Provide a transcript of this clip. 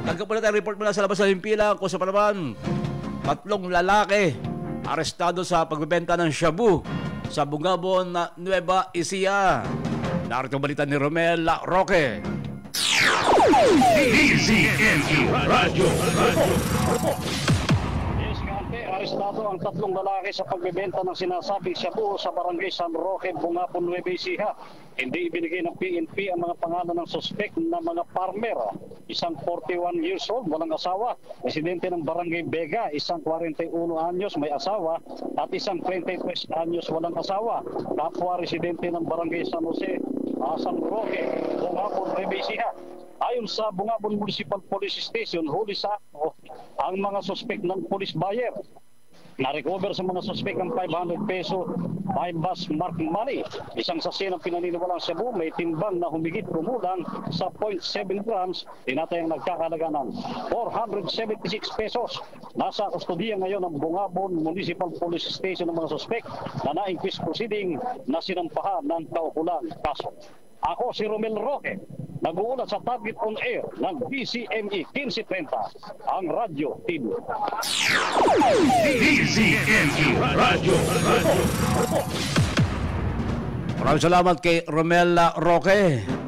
Tanggap muna tayong report mula sa labas ng Himpilang kung sa Palawan. 3 lalaki arestado sa pagbebenta ng shabu sa Bungabon na Nueva Ecija. Narito balita ni Romel Roque. Radio. Arestado ang 3 lalaki sa pagbebenta ng sinasabing shabu sa barangay San Roque, Bungabon, Nueva Ecija. Hindi ibinigay ng PNP ang mga pangalan ng suspect na mga farmer. Isang 41 years old, walang asawa. Residente ng barangay Vega, isang 41 anyos, may asawa. At isang 23 anyos, walang asawa. Kapwa residente ng barangay San Jose, San Roque, Bungabon, Nueva Ecija. Ayon sa Bungabon Municipal Police Station, huli sa ang mga suspect ng police buyer. Na-recover sa mga suspect ang 500 peso 5 bus mark money. Isang sachet ng pinaniniwalang shabu may timbang na humigit kumulang sa 0.7 grams. Tinatayang nagkakalaga ng 476 pesos. Nasa kustudiya ngayon ng Bungabon Municipal Police Station ng mga suspect na na-inquest proceeding na sinampahan ng kaukulang kaso. Ako si Romel Roque, nag-uulat sa Target on Air ng DCME 1530, ang Radyo TV. DCME Radio. Maraming salamat kay Romel Roque.